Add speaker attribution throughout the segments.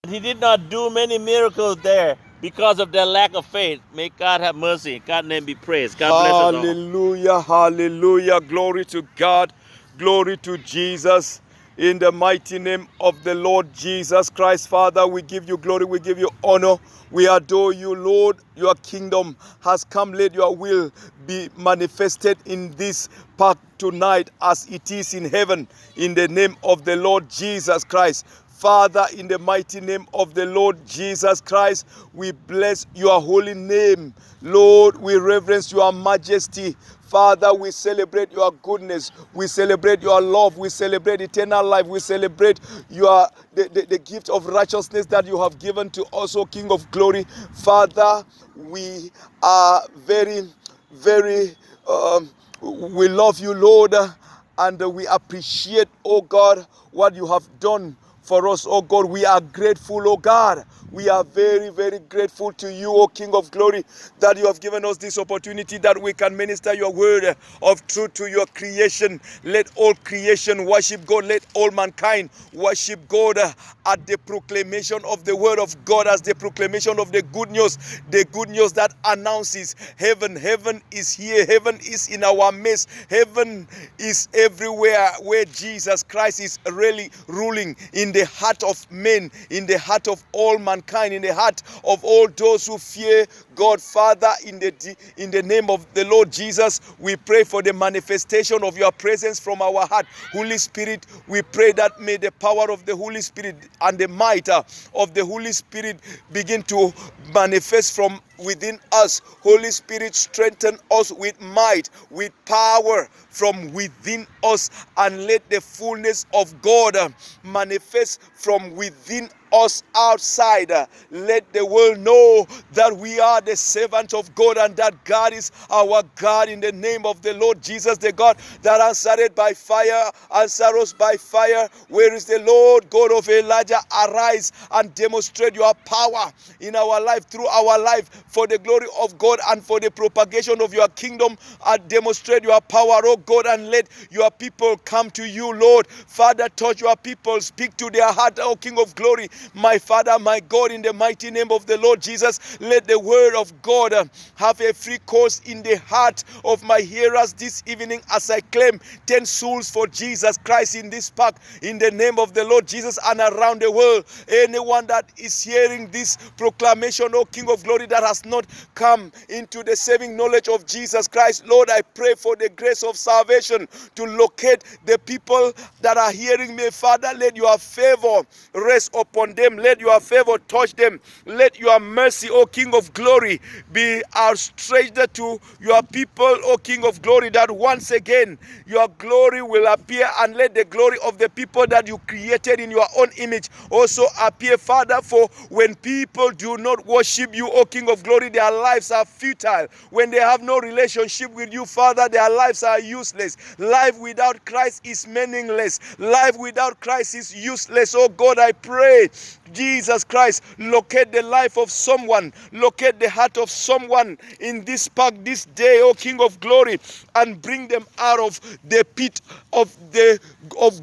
Speaker 1: He did not do many miracles there because of their lack of faith. May God have mercy. God's name be praised. God bless us all.
Speaker 2: Hallelujah, hallelujah. Glory to God. Glory to Jesus. In the mighty name of the Lord Jesus Christ, Father, we give you glory, we give you honor. We adore you, Lord. Your kingdom has come. Let your will be manifested in this park tonight as it is in heaven. In the name of the Lord Jesus Christ. Father, in the mighty name of the Lord Jesus Christ, we bless your holy name. Lord, we reverence your majesty. Father, we celebrate your goodness. We celebrate your love. We celebrate eternal life. We celebrate the gift of righteousness that you have given to us, O King of glory. Father, we are very, we love you, Lord, and we appreciate, oh God, what you have done for us, oh God. We are grateful, oh God. We are very grateful to you, O King of glory, that you have given us this opportunity that we can minister your word of truth to your creation. Let all creation worship God. Let all mankind worship God at the proclamation of the word of God, as the proclamation of the good news that announces heaven. Heaven is here. Heaven is in our midst. Heaven is everywhere where Jesus Christ is really ruling, in the heart of men, in the heart of all mankind, in the heart of all those who fear God. Father, in the name of the Lord Jesus, we pray for the manifestation of your presence from our heart. Holy Spirit, we pray that may the power of the Holy Spirit and the might of the Holy Spirit begin to manifest from within us. Holy Spirit, strengthen us with might, with power from within us, and let the fullness of God manifest from within us outside. Let the world know that we are the servants of God, and that God is our God. In the name of the Lord Jesus, the God that answered by fire, answer us by fire. Where is the Lord God of Elijah? Arise and demonstrate your power in our life, through our life, for the glory of God and for the propagation of your kingdom. And demonstrate your power, oh God, and let your people come to you, Lord. Father, touch your people, speak to their heart, oh King of glory. My Father, my God, in the mighty name of the Lord Jesus, let the word of God have a free course in the heart of my hearers this evening, as I claim 10 souls for Jesus Christ in this park, in the name of the Lord Jesus, and around the world. Anyone that is hearing this proclamation, oh King of glory, that has not come into the saving knowledge of Jesus Christ, Lord, I pray for the grace of salvation to locate the people that are hearing me. Father, let your favor rest upon them. Let your favor touch them. Let your mercy, O King of glory, be outstretched to your people, O King of glory, that once again your glory will appear, and let the glory of the people that you created in your own image also appear, Father. For when people do not worship you, O King of glory, their lives are futile. When they have no relationship with you, Father, their lives are useless. Life without Christ is meaningless. Life without Christ is useless. Oh God, I pray, Jesus Christ, locate the life of someone, locate the heart of someone in this park this day, O King of glory, and bring them out of the pit of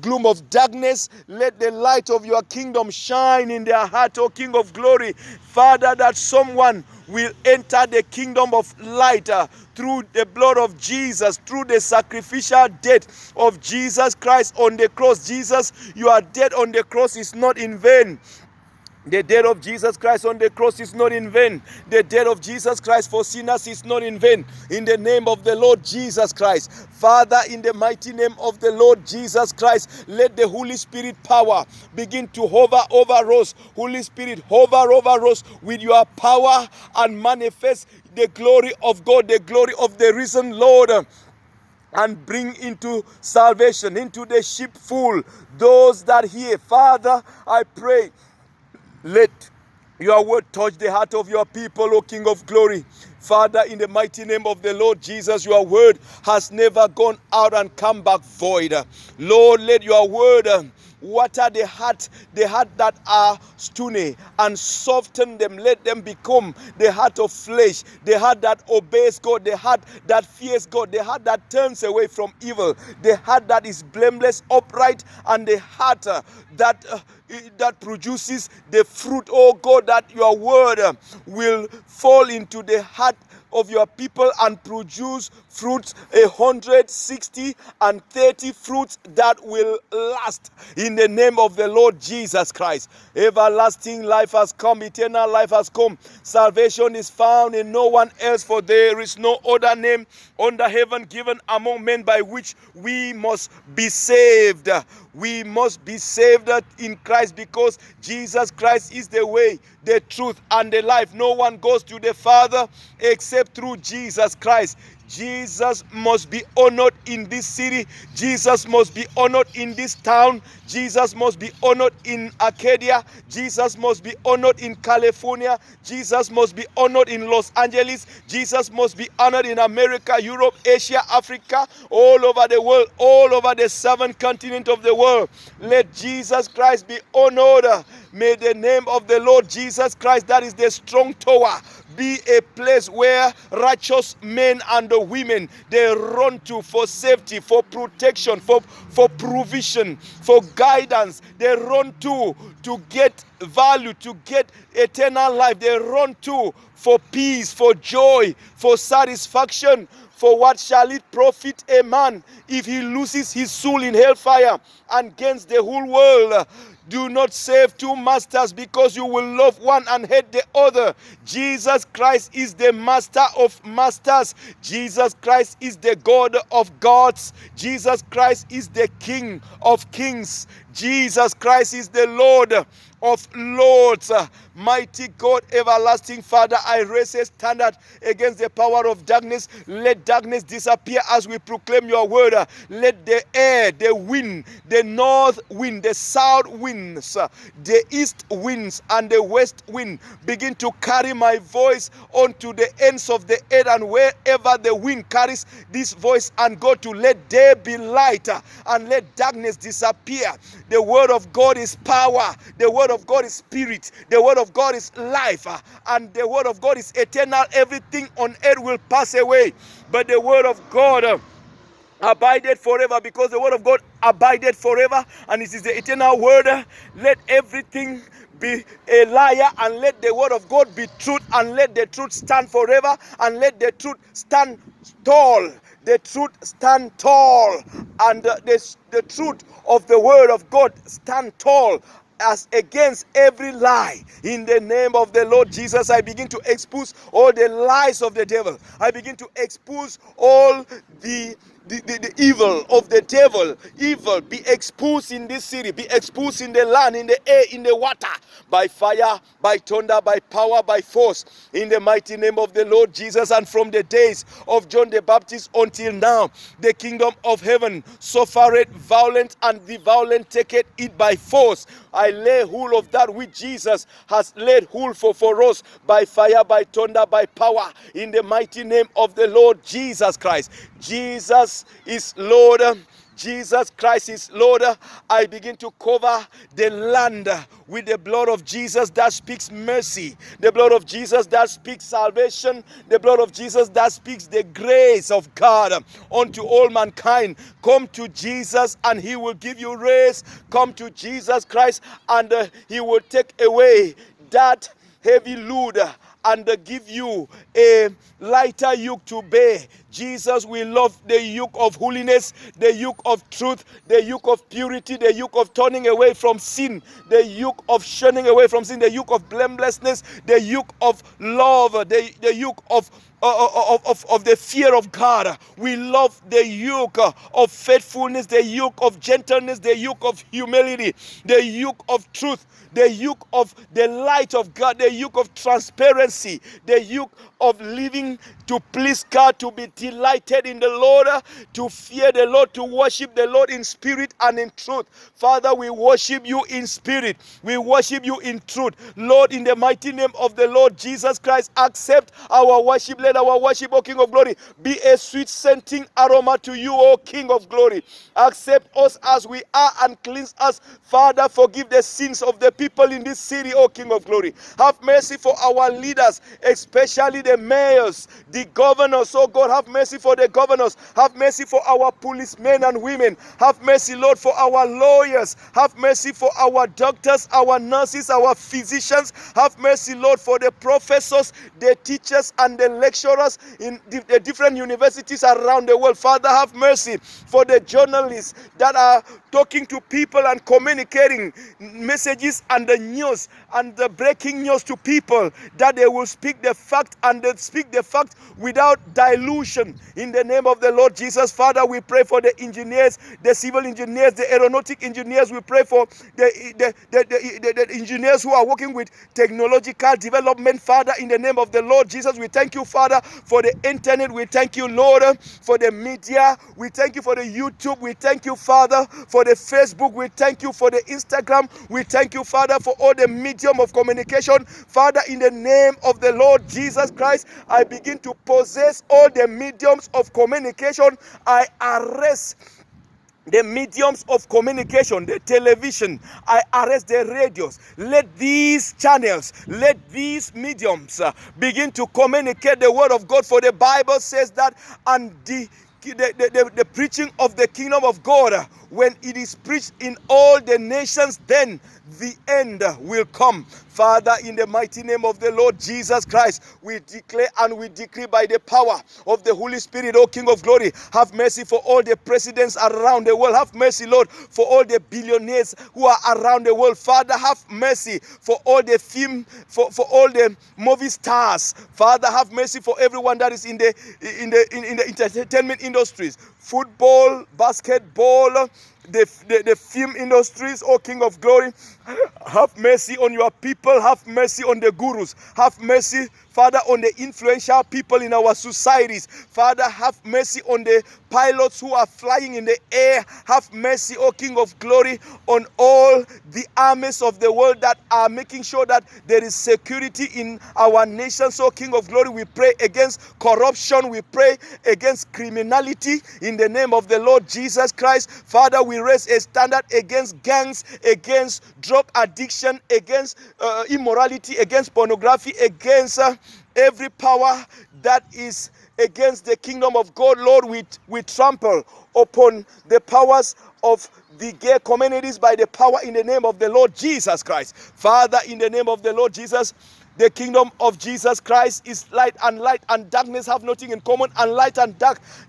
Speaker 2: gloom of darkness. Let the light of your kingdom shine in their heart, O King of glory. Father, that someone will enter the kingdom of light through the blood of Jesus, through the sacrificial death of Jesus Christ on the cross. Jesus, your death on the cross is not in vain. The death of Jesus Christ on the cross is not in vain. The death of Jesus Christ for sinners is not in vain. In the name of the Lord Jesus Christ, Father, in the mighty name of the Lord Jesus Christ, let the Holy Spirit power begin to hover over us. Holy Spirit, hover over us with your power and manifest the glory of God, the glory of the risen Lord, and bring into salvation, into the sheepfold, those that hear. Father, I pray, let your word touch the heart of your people, O King of glory. Father, in the mighty name of the Lord Jesus, your word has never gone out and come back void. Lord, let your word water the heart that are stony, and soften them. Let them become the heart of flesh, the heart that obeys God, the heart that fears God, the heart that turns away from evil, the heart that is blameless, upright, and the heart that produces the fruit, oh God, that your word will fall into the heart of your people and produce fruits, 160 and 30 fruits that will last, in the name of the Lord Jesus Christ. Everlasting life has come, eternal life has come. Salvation is found in no one else, for there is no other name under heaven given among men by which we must be saved. We must be saved in Christ, because Jesus Christ is the way, the truth, and the life. No one goes to the Father except through Jesus Christ. Jesus must be honored in this city. Jesus must be honored in this town. Jesus must be honored in Arcadia. Jesus must be honored in California. Jesus must be honored in Los Angeles. Jesus must be honored in America, Europe, Asia, Africa, all over the world, all over the 7 continents of the world. Let Jesus Christ be honored. May the name of the Lord Jesus Christ, that is the strong tower, be a place where righteous men and women, they run to for safety, for protection, for provision, for guidance. They run to get value, to get eternal life. They run to for peace, for joy, for satisfaction. For what shall it profit a man if he loses his soul in hellfire and gains the whole world? Do not serve 2 masters, because you will love one and hate the other. Jesus Christ is the master of masters. Jesus Christ is the God of gods. Jesus Christ is the King of kings. Jesus Christ is the Lord of lords. Mighty God, everlasting Father, I raise a standard against the power of darkness. Let darkness disappear as we proclaim your word. Let the air, the wind, the north wind, the south winds, the east winds, and the west wind begin to carry my voice onto the ends of the earth, and wherever the wind carries this voice and go to, let there be light and let darkness disappear. The word of God is power. The word of God is spirit. The word of God is life, and the word of God is eternal. Everything on earth will pass away, but the word of God abided forever, because the word of God abided forever, and it is the eternal word. Let everything be a liar, and let the word of God be truth, and let the truth stand forever, and let the truth stand tall. The truth stand tall, and the truth of the word of God stand tall as against every lie. In the name of the Lord Jesus, I begin to expose all the lies of the devil. I begin to expose all the evil of the devil. Evil be exposed in this city, be exposed in the land, in the air, in the water, by fire, by thunder, by power, by force, in the mighty name of the Lord Jesus. And from the days of John the Baptist until now, the kingdom of heaven suffereth violence, and the violent taketh it by force. I lay hold of that which Jesus has laid hold for us, by fire, by thunder, by power, in the mighty name of the Lord Jesus Christ. Jesus is Lord. Jesus Christ is Lord. I begin to cover the land with the blood of Jesus that speaks mercy, the blood of Jesus that speaks salvation, the blood of Jesus that speaks the grace of God unto all mankind. Come to Jesus and he will give you race. Come to Jesus Christ and he will take away that heavy load and give you a lighter yoke to bear. Jesus will love the yoke of holiness, the yoke of truth, the yoke of purity, the yoke of turning away from sin, the yoke of shunning away from sin, the yoke of blamelessness, the yoke of love, the yoke of the fear of God. We love the yoke of faithfulness, the yoke of gentleness, the yoke of humility, the yoke of truth, the yoke of the light of God, the yoke of transparency, the yoke of living to please God, to be delighted in the Lord, to fear the Lord, to worship the Lord in spirit and in truth. Father, we worship you in spirit. We worship you in truth. Lord, in the mighty name of the Lord Jesus Christ, accept our worship. Let let our worship, O King of glory, be a sweet-scenting aroma to you, O King of glory. Accept us as we are and cleanse us. Father, forgive the sins of the people in this city, O King of glory. Have mercy for our leaders, especially the mayors, the governors. Oh God, have mercy for the governors. Have mercy for our policemen and women. Have mercy, Lord, for our lawyers. Have mercy for our doctors, our nurses, our physicians. Have mercy, Lord, for the professors, the teachers, and the lecturers in the different universities around the world. Father, have mercy for the journalists that are talking to people and communicating messages and the news and the breaking news to people, that they will speak the fact and they speak the fact without dilution. In the name of the Lord Jesus, Father, we pray for the engineers, the civil engineers, the aeronautic engineers. We pray for the engineers who are working with technological development. Father, in the name of the Lord Jesus, we thank you, Father, for the internet. We thank you, Lord, for the media. We thank you for the YouTube. We thank you, Father, for the Facebook. We thank you for the Instagram. We thank you, Father, for all the medium of communication. Father, in the name of the Lord Jesus Christ, I begin to possess all the mediums of communication. I arrest the mediums of communication, the television. I arrest the radios. Let these channels, let these mediums begin to communicate the word of God. For the Bible says that, and the preaching of the kingdom of God, when it is preached in all the nations, then the end will come. Father, in the mighty name of the Lord Jesus Christ, we declare and we decree by the power of the Holy Spirit, O King of glory, have mercy for all the presidents around the world. Have mercy, Lord, for all the billionaires who are around the world. Father, have mercy for all the film, for all the movie stars. Father, have mercy for everyone that is in the entertainment industries, football, basketball, the film industries. O King of glory, have mercy on your people. Have mercy on the gurus. Have mercy, Father, on the influential people in our societies. Father, have mercy on the pilots who are flying in the air. Have mercy, O King of glory, on all the armies of the world that are making sure that there is security in our nation. So, King of glory, we pray against corruption. We pray against criminality in the name of the Lord Jesus Christ. Father, we raise a standard against gangs, against drug addiction, against immorality, against pornography, against every power that is against the kingdom of God. Lord, we trample upon the powers of the gay communities by the power in the name of the Lord Jesus Christ. Father, in the name of the Lord Jesus, the kingdom of Jesus Christ is light and darkness have nothing in common, and light and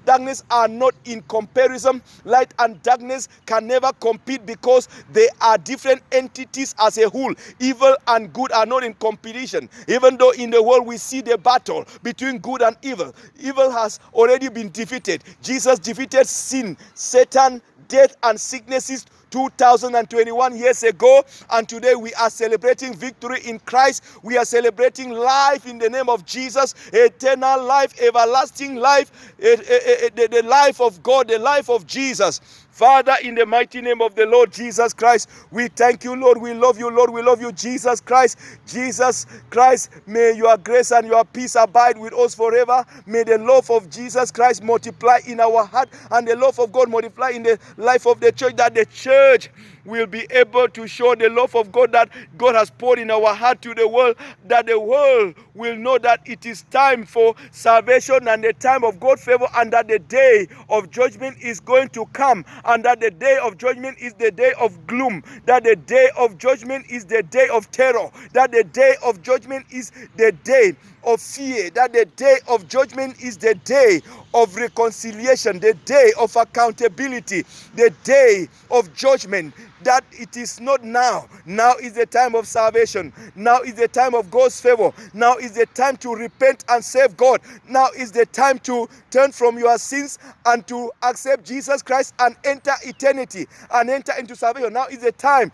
Speaker 2: darkness are not in comparison. Light and darkness can never compete because they are different entities as a whole. Evil and good are not in competition. Even though in the world we see the battle between good and evil, evil has already been defeated. Jesus defeated sin, Satan, death, and sicknesses 2021 years ago, and today we are celebrating victory in Christ. We are celebrating life in the name of Jesus, eternal life, everlasting life, the life of God, the life of Jesus. Father, in the mighty name of the Lord Jesus Christ, we thank you, Lord. We love you, Lord. We love you, Jesus Christ. Jesus Christ, may your grace and your peace abide with us forever. May the love of Jesus Christ multiply in our heart, and the love of God multiply in the life of the church, that the church will be able to show the love of God that God has poured in our heart to the world, that the world will know that it is time for salvation and the time of God's favor, and that the day of judgment is going to come, and that the day of judgment is the day of gloom, that the day of judgment is the day of terror, that the day of judgment is the day of fear, that the day of judgment is the day of reconciliation, the day of accountability, the day of judgment, that it is not now. Now is the time of salvation. Now is the time of God's favor. Now is the time to repent and save God. Now is the time to turn from your sins and to accept Jesus Christ and enter eternity and enter into salvation. Now is the time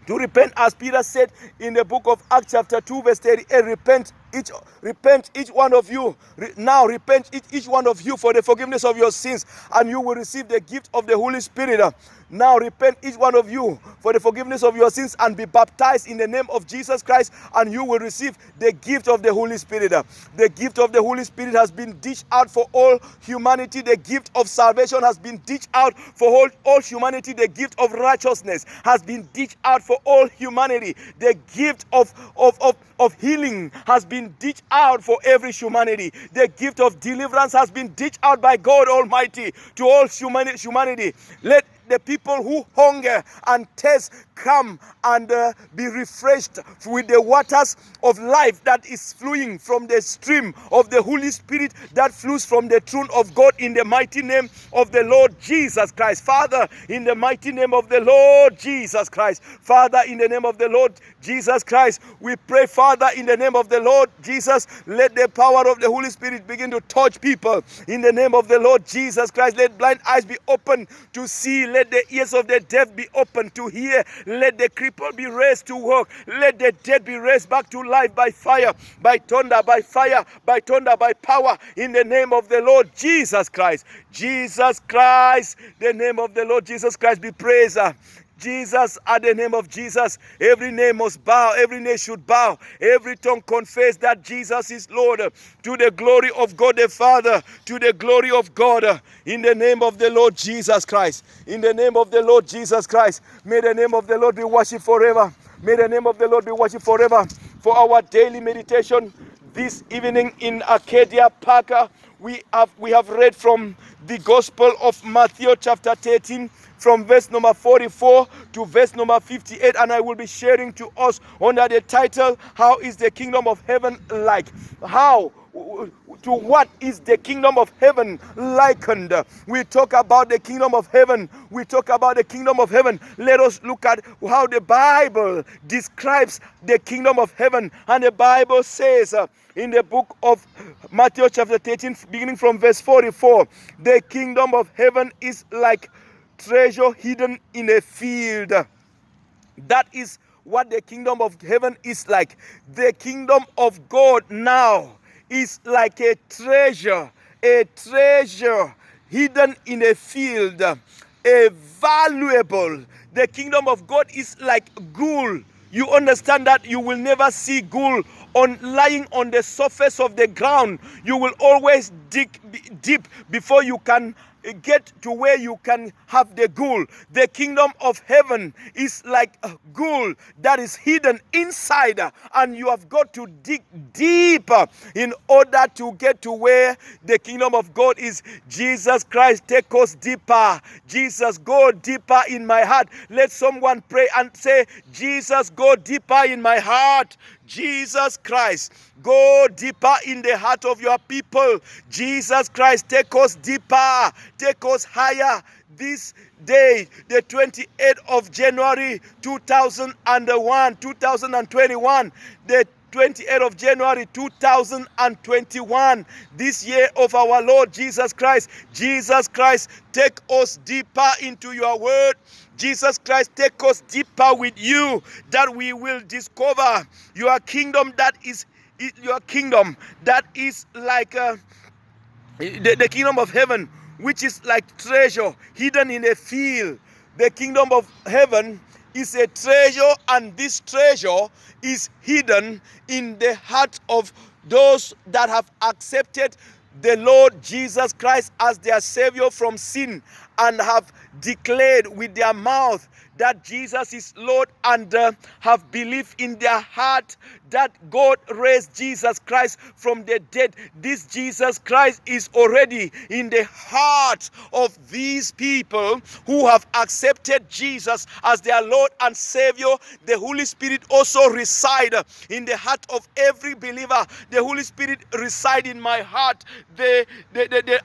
Speaker 2: to repent, as Peter said in the book of Acts chapter 2 verse 38, repent each one of you. Now repent each one of you for the forgiveness of your sins, and you will receive the gift of the Holy Spirit. Now repent each one of you for the forgiveness of your sins and be baptized in the name of Jesus Christ, and you will receive the gift of the Holy Spirit. The gift of the Holy Spirit has been dished out for all humanity. The gift of salvation has been dished out for all humanity. The gift of righteousness has been dished out for all humanity. The gift of healing has been dished out for every humanity. The gift of deliverance has been dished out by God Almighty to all humanity. Let the people who hunger and thirst come and be refreshed with the waters of life that is flowing from the stream of the Holy Spirit that flows from the throne of God, in the mighty name of the Lord Jesus Christ. Father, in the mighty name of the Lord Jesus Christ. Father, in the name of the Lord Jesus Christ, we pray, Father, in the name of the Lord Jesus, let the power of the Holy Spirit begin to touch people. In the name of the Lord Jesus Christ, let blind eyes be open to see. Let the ears of the deaf be open to hear. Let the cripple be raised to walk. Let the dead be raised back to life by fire, by thunder, by fire, by thunder, by power. In the name of the Lord Jesus Christ. Jesus Christ, the name of the Lord Jesus Christ be praised. Jesus, at the name of Jesus, every name must bow, every name should bow, every tongue confess that Jesus is Lord, to the glory of God the Father, to the glory of God, in the name of the Lord Jesus Christ. In the name of the Lord Jesus Christ, may the name of the Lord be worshipped forever. May the name of the Lord be worshipped forever. For our daily meditation this evening in Arcadia Park, we have read from the Gospel of Matthew chapter 13, from verse number 44 to verse number 58, and I will be sharing to us under the title, How is the Kingdom of Heaven like? How? To what is the kingdom of heaven likened? We talk about the kingdom of heaven. We talk about the kingdom of heaven. Let us look at how the Bible describes the kingdom of heaven. And the Bible says in the book of Matthew chapter 13, beginning from verse 44, the kingdom of heaven is like treasure hidden in a field. That is what the kingdom of heaven is like. The kingdom of God now is like a treasure hidden in a field, a valuable. The kingdom of God is like gold. You understand that you will never see gold lying on the surface of the ground. You will always dig deep before you can get to where you can have the gold. The kingdom of heaven is like gold that is hidden inside, and you have got to dig deep in order to get to where the kingdom of God is. Jesus Christ, take us deeper. Jesus, go deeper in my heart. Let someone pray and say, Jesus, go deeper in my heart. Jesus Christ, go deeper in the heart of your people. Jesus Christ, take us deeper, take us higher. This day, the 28th of January 2021, the 28th of January 2021, this year of our Lord Jesus Christ. Jesus Christ, take us deeper into your word. Jesus Christ, take us deeper with you, that we will discover your kingdom, that is your kingdom that is like the kingdom of heaven, which is like treasure hidden in a field. The kingdom of heaven is a treasure, and this treasure is hidden in the heart of those that have accepted the Lord Jesus Christ as their Savior from sin, and have declared with their mouth that Jesus is Lord, and have believed in their heart that God raised Jesus Christ from the dead. This Jesus Christ is already in the heart of these people who have accepted Jesus as their Lord and Savior. The Holy Spirit also resides in the heart of every believer. The Holy Spirit resides in my heart. I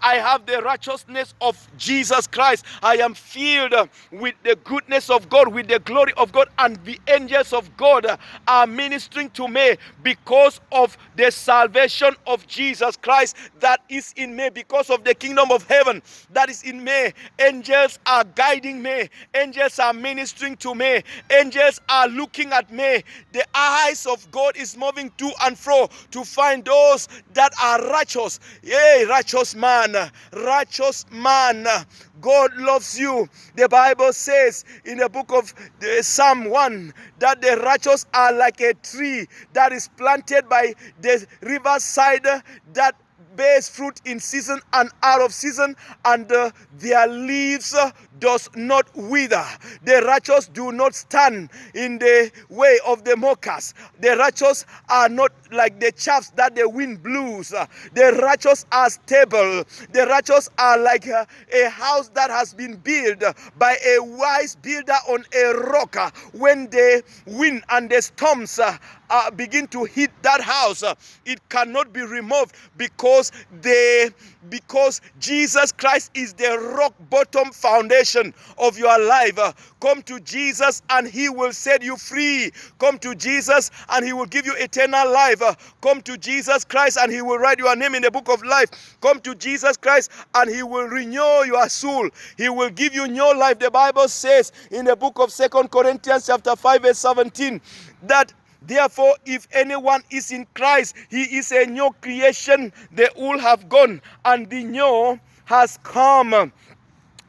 Speaker 2: have the righteousness of Jesus Christ. I am filled with the goodness of of God, with the glory of God, and the angels of God are ministering to me because of the salvation of Jesus Christ that is in me, because of the kingdom of heaven that is in me. Angels are guiding me. Angels are ministering to me. Angels are looking at me. The eyes of God is moving to and fro to find those that are righteous. Yea, righteous man. Righteous man. God loves you. The Bible says in the book of Psalm 1 that the righteous are like a tree that is planted by the riverside, that bears fruit in season and out of season, and their leaves does not wither. The righteous do not stand in the way of the mockers. The righteous are not like the chaffs that the wind blows. The righteous are stable. The righteous are like a house that has been built by a wise builder on a rock. When the wind and the storms begin to hit that house, it cannot be removed because Jesus Christ is the rock bottom foundation of your life. Come to Jesus and he will set you free. Come to Jesus and he will give you eternal life. Come to Jesus Christ and he will write your name in the book of life. Come to Jesus Christ and he will renew your soul. He will give you new life. The Bible says in the book of 2 Corinthians chapter 5 verse 17 that therefore, if anyone is in Christ, he is a new creation. The old have gone and the new has come.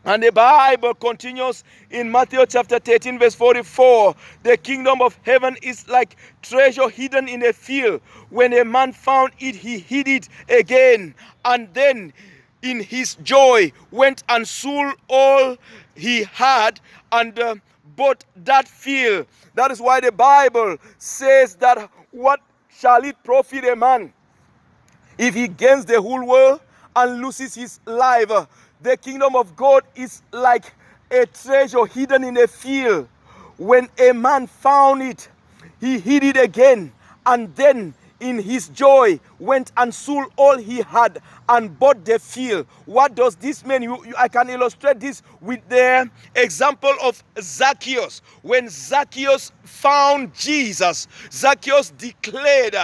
Speaker 2: And the Bible continues in Matthew chapter 13 verse 44. The kingdom of heaven is like treasure hidden in a field. When a man found it, he hid it again. And then in his joy went and sold all he had and bought that field. That is why the Bible says that what shall it profit a man if he gains the whole world and loses his life? The kingdom of God is like a treasure hidden in a field. When a man found it, he hid it again, and then in his joy went and sold all he had and bought the field. What does this mean? I can illustrate this with the example of Zacchaeus. When Zacchaeus found Jesus, Zacchaeus declared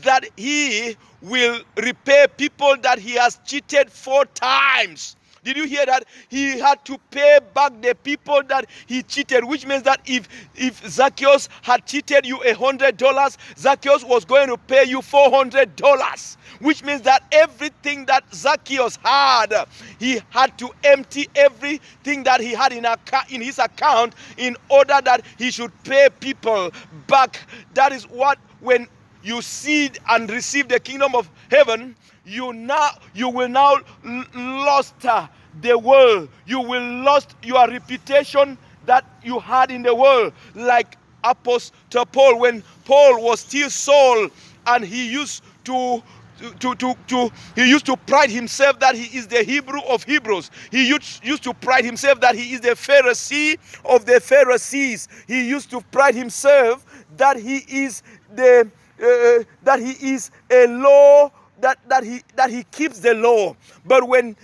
Speaker 2: that he will repay people that he has cheated 4 times. Did you hear that? He had to pay back the people that he cheated, which means that if Zacchaeus had cheated you $100, Zacchaeus was going to pay you $400, which means that everything that Zacchaeus had, he had to empty everything that he had in his account in order that he should pay people back. That is what, when you see and receive the kingdom of heaven, you will now lost the world. You will lost your reputation that you had in the world, like Apostle Paul. When Paul was still Saul, and he used to pride himself that he is the Hebrew of Hebrews. He used to pride himself that he is the Pharisee of the Pharisees. He used to pride himself that he is a law. That he keeps the law. But when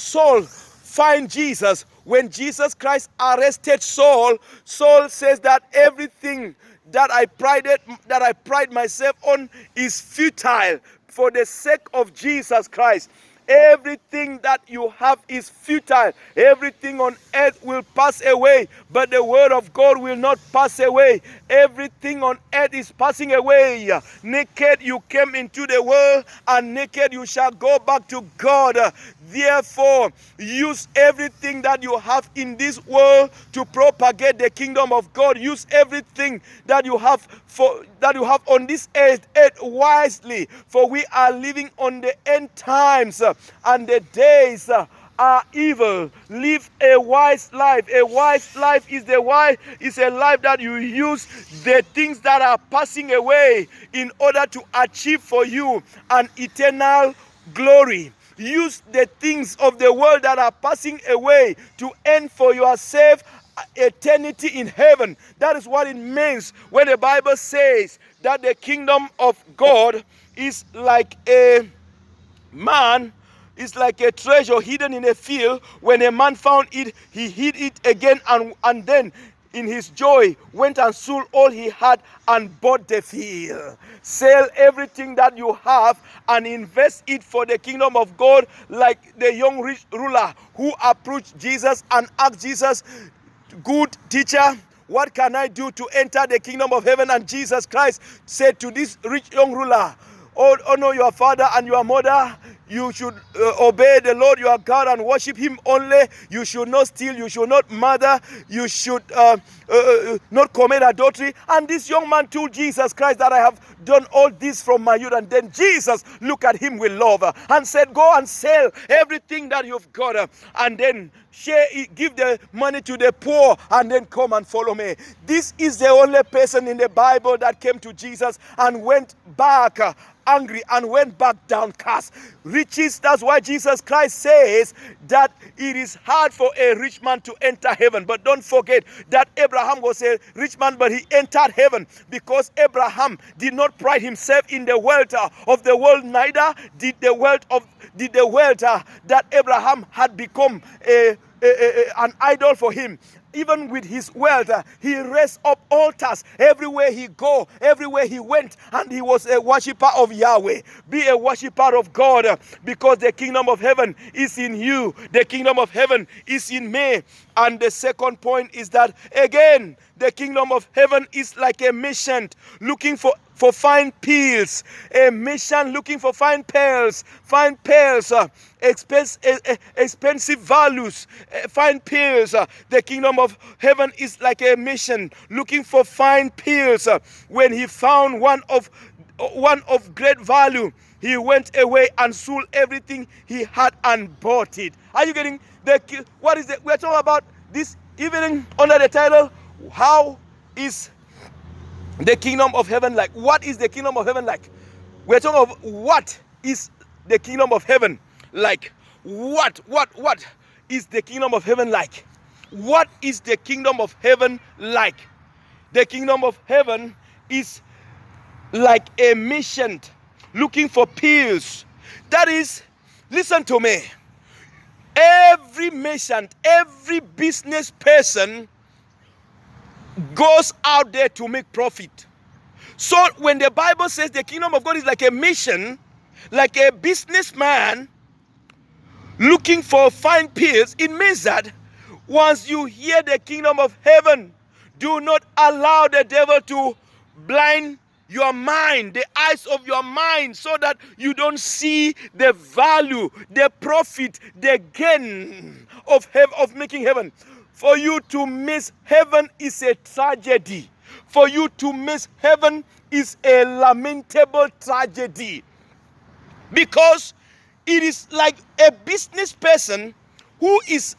Speaker 2: Saul find Jesus, when Jesus Christ arrested Saul, Saul says that everything that I pride myself on is futile for the sake of Jesus Christ. Everything that you have is futile. Everything on earth will pass away, but the word of God will not pass away. Everything on earth is passing away. Naked you came into the world, and naked you shall go back to God. Therefore, use everything that you have in this world to propagate the kingdom of God. Use everything that you have on this earth wisely, for we are living on the end times, and the days are evil. Live a wise life. A wise life is a life that you use the things that are passing away in order to achieve for you an eternal glory. Use the things of the world that are passing away to earn for yourself eternity in heaven. That is what it means when the Bible says that the kingdom of God is like a man is like a treasure hidden in a field. When a man found it, he hid it again, and then in his joy went and sold all he had and bought the field. Sell everything that you have and invest it for the kingdom of God, like the young rich ruler who approached Jesus and asked Jesus, "Good teacher, what can I do to enter the kingdom of heaven?" And Jesus Christ said to this rich young ruler, honor your father and your mother. You should obey the Lord your God and worship him only. You should not steal. You should not murder. You should not commit adultery. And this young man told Jesus Christ that I have done all this from my youth. And then Jesus looked at him with love and said, "Go and sell everything that you've got and then share it, give the money to the poor, and then come and follow me." This is the only person in the Bible that came to Jesus and went back angry and went back downcast. Riches, that's why Jesus Christ says that it is hard for a rich man to enter heaven. But don't forget that Abraham was a rich man, but he entered heaven because Abraham did not pride himself in the wealth of the world, neither did the wealth that Abraham had become an idol for him. Even with his wealth, he raised up altars everywhere he go, everywhere he went, and he was a worshiper of Yahweh. Be a worshiper of God, because the kingdom of heaven is in you. The kingdom of heaven is in me. And the second point is that, again, the kingdom of heaven is like a merchant looking for fine pearls. A merchant looking for fine pearls, expensive values, fine pearls. The kingdom of heaven is like a merchant looking for fine pearls. When he found one of great value, he went away and sold everything he had and bought it. Are you getting what is we're talking about this evening under the title, how is the kingdom of heaven like? What is the kingdom of heaven like? We're talking of what is the kingdom of heaven like? What is the kingdom of heaven like? What is the kingdom of heaven like? The kingdom of heaven is like a merchant looking for pearls. That is, listen to me. Every merchant, every business person goes out there to make profit. So when the Bible says the kingdom of God is like a mission, like a businessman looking for fine pearls, it means that once you hear the kingdom of heaven, do not allow the devil to blind your mind, the eyes of your mind, so that you don't see the value, the profit, the gain of making heaven. For you to miss heaven is a tragedy. For you to miss heaven is a lamentable tragedy. Because it is like a business person who is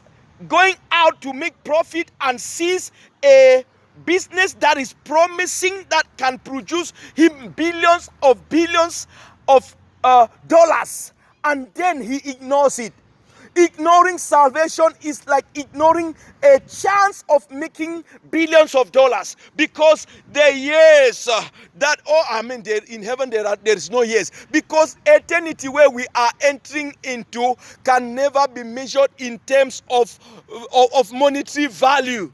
Speaker 2: going out to make profit and sees a business that is promising, that can produce him billions of dollars, and then he ignores it. Ignoring salvation is like ignoring a chance of making billions of dollars, because the years in heaven there is no years, because eternity where we are entering into can never be measured in terms of monetary value.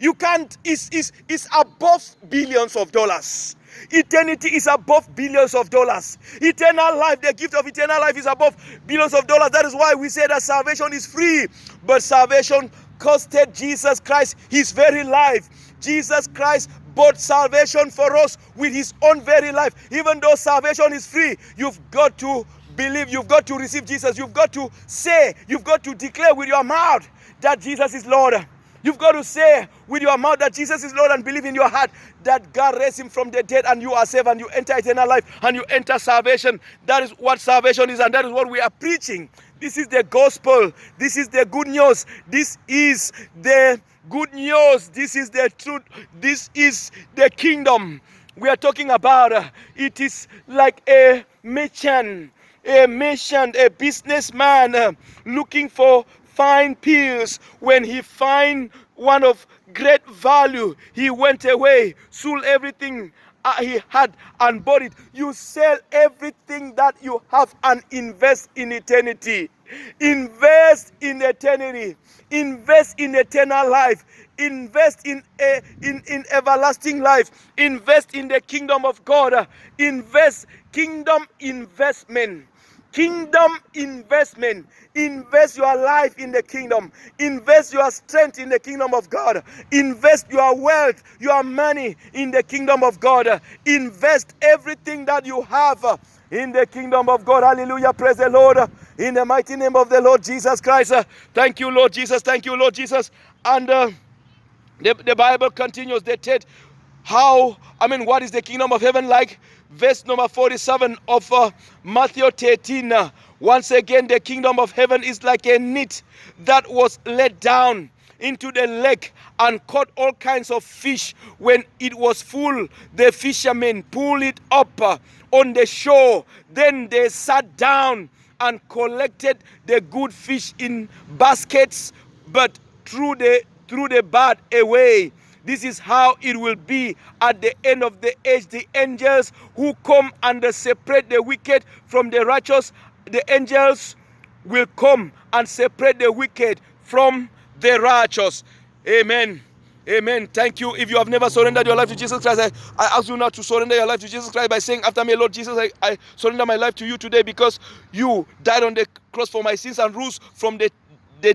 Speaker 2: You can't. It's above billions of dollars. Eternity is above billions of dollars. Eternal life, the gift of eternal life, is above billions of dollars. That is why we say that salvation is free. But salvation costed Jesus Christ his very life. Jesus Christ bought salvation for us with his own very life. Even though salvation is free, you've got to believe, you've got to receive Jesus. You've got to say, you've got to declare with your mouth that Jesus is Lord. You've got to say with your mouth that Jesus is Lord, and believe in your heart that God raised him from the dead, and you are saved, and you enter eternal life, and you enter salvation. That is what salvation is, and that is what we are preaching. This is the gospel. This is the good news. This is the good news. This is the truth. This is the kingdom we are talking about. It is like a merchant, a businessman looking for fine pearls. When he find one of great value, he went away, sold everything, he had and bought it. You sell everything that you have and invest in eternity. Invest in eternity. Invest in eternal life. Invest in everlasting life. Invest in the kingdom of God. Invest kingdom investment. Kingdom investment. Invest your life in the kingdom. Invest your strength in the kingdom of God. Invest your wealth, your money in the kingdom of God. Invest everything that you have in the kingdom of God. Hallelujah. Praise the Lord. In the mighty name of the Lord Jesus Christ. Thank you, Lord Jesus. Thank you, Lord Jesus. And the Bible continues. They said, what is the kingdom of heaven like? Verse number 47 of Matthew 13. Once again, the kingdom of heaven is like a net that was let down into the lake and caught all kinds of fish. When it was full, the fishermen pulled it up on the shore. Then they sat down and collected the good fish in baskets, but threw the bad away. This is how it will be at the end of the age. The angels who come and separate the wicked from the righteous, the angels will come and separate the wicked from the righteous. Amen. Amen. Thank you. If you have never surrendered your life to Jesus Christ, I ask you now to surrender your life to Jesus Christ by saying after me, Lord Jesus, I surrender my life to you today because you died on the cross for my sins and rose from the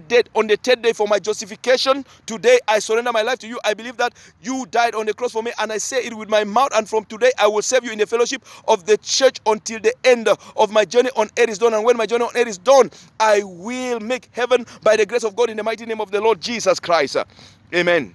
Speaker 2: dead on the third day for my justification. Today I surrender my life to you. I believe that you died on the cross for me, and I say it with my mouth, and from today I will serve you in the fellowship of the church until the end of my journey on earth is done. And when my journey on earth is done, I will make heaven by the grace of God in the mighty name of the Lord Jesus Christ. Amen.